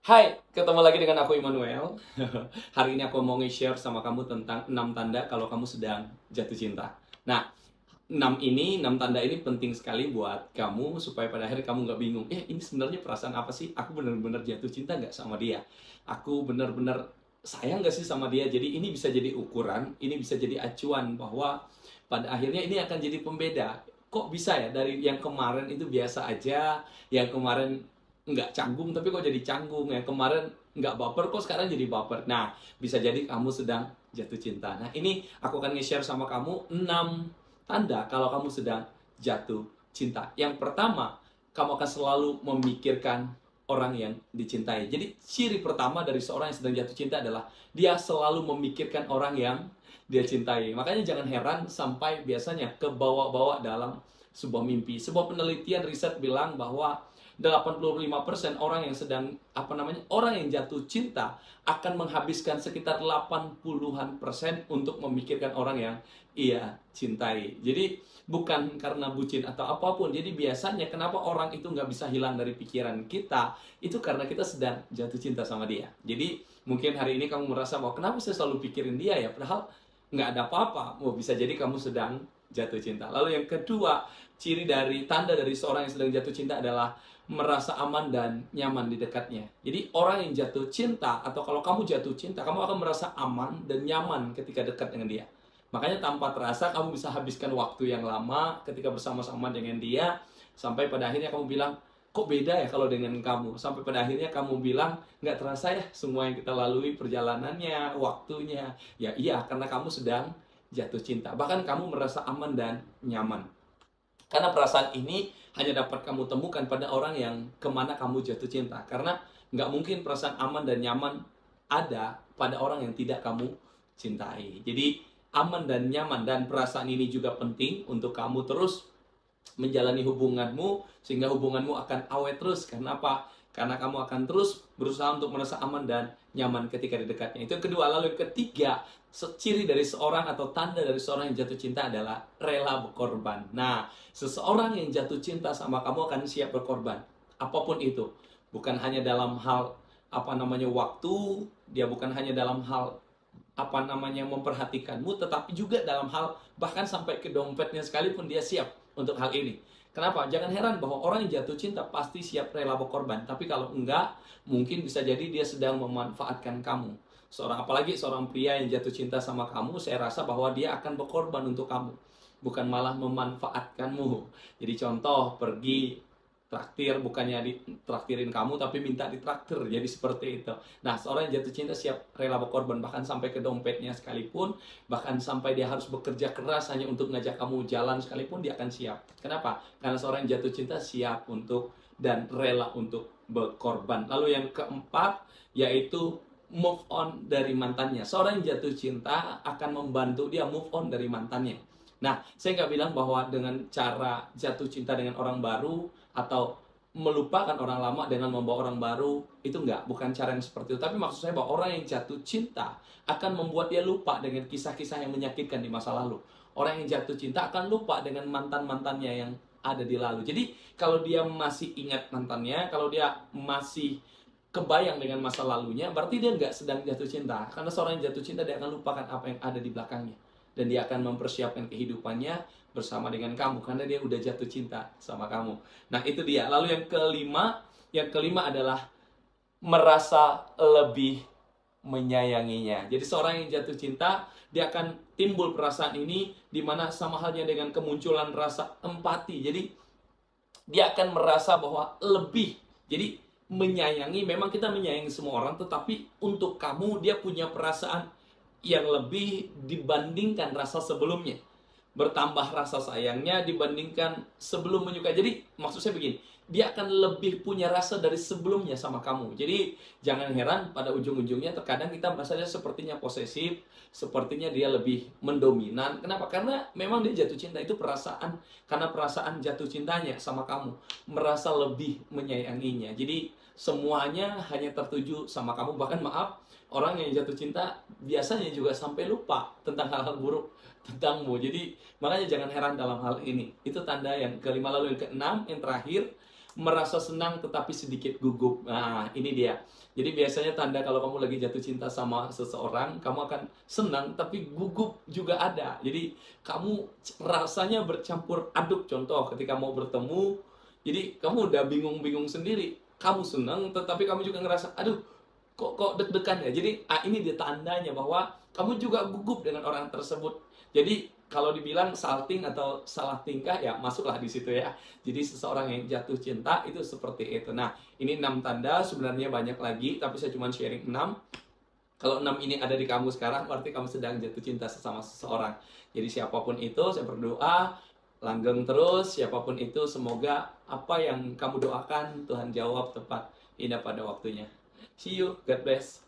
Hai, ketemu lagi dengan aku Immanuel. Hari ini aku mau nge-share sama kamu tentang 6 tanda kalau kamu sedang jatuh cinta. Nah, 6 tanda ini penting sekali buat kamu supaya pada akhirnya kamu nggak bingung. Ini sebenarnya perasaan apa sih? Aku benar-benar jatuh cinta nggak sama dia? Aku benar-benar sayang nggak sih sama dia? Jadi ini bisa jadi ukuran, ini bisa jadi acuan bahwa pada akhirnya ini akan jadi pembeda. Kok bisa ya dari yang kemarin itu biasa aja, yang kemarin nggak canggung tapi kok jadi canggung, yang kemarin nggak baper kok sekarang jadi baper. Nah, bisa jadi kamu sedang jatuh cinta. Nah, ini aku akan nge-share sama kamu 6 tanda kalau kamu sedang jatuh cinta. Yang pertama, kamu akan selalu memikirkan orang yang dicintai. Jadi ciri pertama dari seorang yang sedang jatuh cinta adalah dia selalu memikirkan orang yang dia cintai. Makanya jangan heran sampai biasanya kebawa-bawa dalam sebuah mimpi. Sebuah penelitian riset bilang bahwa 85% orang yang sedang orang yang jatuh cinta akan menghabiskan sekitar 80-an% untuk memikirkan orang yang ia cintai. Jadi bukan karena bucin atau apapun. Jadi biasanya kenapa orang itu nggak bisa hilang dari pikiran kita, itu karena kita sedang jatuh cinta sama dia. Jadi mungkin hari ini kamu merasa bahwa kenapa saya selalu pikirin dia ya, padahal nggak ada apa-apa. Bisa jadi kamu sedang jatuh cinta. Lalu yang kedua, tanda dari seorang yang sedang jatuh cinta adalah merasa aman dan nyaman di dekatnya. Jadi orang yang jatuh cinta, atau kalau kamu jatuh cinta, kamu akan merasa aman dan nyaman ketika dekat dengan dia. Makanya tanpa terasa kamu bisa habiskan waktu yang lama ketika bersama-sama dengan dia, sampai pada akhirnya kamu bilang, kok beda ya kalau dengan kamu? Sampai pada akhirnya kamu bilang, nggak terasa ya semua yang kita lalui, perjalanannya, waktunya. Ya iya, karena kamu sedang jatuh cinta. Bahkan kamu merasa aman dan nyaman. Karena perasaan ini hanya dapat kamu temukan pada orang yang kemana kamu jatuh cinta. Karena nggak mungkin perasaan aman dan nyaman ada pada orang yang tidak kamu cintai. Jadi aman dan nyaman dan perasaan ini juga penting untuk kamu terus menjalani hubunganmu, sehingga hubunganmu akan awet terus. Karena apa? Karena kamu akan terus berusaha untuk merasa aman dan nyaman ketika di dekatnya. Itu yang kedua. Lalu yang ketiga, ciri dari seorang atau tanda dari seorang yang jatuh cinta adalah rela berkorban. Nah, seseorang yang jatuh cinta sama kamu akan siap berkorban. Apapun itu. Bukan hanya dalam hal waktu, dia bukan hanya dalam hal memperhatikanmu, tetapi juga dalam hal bahkan sampai ke dompetnya sekalipun dia siap untuk hal ini. Kenapa? Jangan heran bahwa orang yang jatuh cinta pasti siap rela berkorban. Tapi kalau enggak, mungkin bisa jadi dia sedang memanfaatkan kamu. Apalagi seorang pria yang jatuh cinta sama kamu, saya rasa bahwa dia akan berkorban untuk kamu, bukan malah memanfaatkanmu. Jadi contoh, pergi traktir, bukannya ditraktirin kamu tapi minta ditraktir, jadi seperti itu. Nah, seorang yang jatuh cinta siap rela berkorban, bahkan sampai ke dompetnya sekalipun, bahkan sampai dia harus bekerja keras hanya untuk ngajak kamu jalan sekalipun, dia akan siap. Kenapa? Karena seorang yang jatuh cinta siap untuk dan rela untuk berkorban. Lalu yang keempat, yaitu move on dari mantannya. Seorang yang jatuh cinta akan membantu dia move on dari mantannya. Nah, saya nggak bilang bahwa dengan cara jatuh cinta dengan orang baru atau melupakan orang lama dengan membawa orang baru, itu bukan cara yang seperti itu. Tapi maksud saya bahwa orang yang jatuh cinta akan membuat dia lupa dengan kisah-kisah yang menyakitkan di masa lalu. Orang yang jatuh cinta akan lupa dengan mantan-mantannya yang ada di lalu. Jadi kalau dia masih ingat mantannya, kalau dia masih kebayang dengan masa lalunya, berarti dia nggak sedang jatuh cinta. Karena seorang yang jatuh cinta, dia akan lupakan apa yang ada di belakangnya. Dan dia akan mempersiapkan kehidupannya bersama dengan kamu, karena dia udah jatuh cinta sama kamu. Nah, itu dia. Lalu yang kelima adalah merasa lebih menyayanginya. Jadi seorang yang jatuh cinta, dia akan timbul perasaan ini, dimana sama halnya dengan kemunculan rasa empati. Jadi dia akan merasa bahwa lebih. Jadi menyayangi, memang kita menyayangi semua orang, tetapi untuk kamu dia punya perasaan yang lebih dibandingkan rasa sebelumnya. Bertambah rasa sayangnya dibandingkan sebelum menyukai. Jadi maksud saya begini, dia akan lebih punya rasa dari sebelumnya sama kamu. Jadi jangan heran pada ujung-ujungnya terkadang kita merasa dia sepertinya posesif, sepertinya dia lebih mendominan. Kenapa? Karena memang dia jatuh cinta itu perasaan, karena perasaan jatuh cintanya sama kamu, merasa lebih menyayanginya. Jadi semuanya hanya tertuju sama kamu. Bahkan maaf, orang yang jatuh cinta biasanya juga sampai lupa tentang hal-hal buruk tentangmu. Jadi makanya jangan heran dalam hal ini. Itu tanda yang kelima. Lalu yang keenam, yang terakhir, merasa senang tetapi sedikit gugup. Nah, ini dia. Jadi biasanya tanda kalau kamu lagi jatuh cinta sama seseorang, kamu akan senang tapi gugup juga ada. Jadi kamu rasanya bercampur aduk. Contoh ketika mau bertemu, jadi kamu udah bingung-bingung sendiri. Kamu senang tetapi kamu juga ngerasa, aduh, kok deg-degan ya. Jadi ini dia tandanya bahwa kamu juga gugup dengan orang tersebut. Jadi kalau dibilang salting atau salah tingkah, ya masuklah di situ ya. Jadi seseorang yang jatuh cinta itu seperti itu. Nah, ini 6 tanda, sebenarnya banyak lagi, tapi saya cuma sharing 6. Kalau 6 ini ada di kamu sekarang, berarti kamu sedang jatuh cinta sama seseorang. Jadi siapapun itu, saya berdoa, langgeng terus, siapapun itu, semoga apa yang kamu doakan, Tuhan jawab tepat, indah pada waktunya. See you, God bless.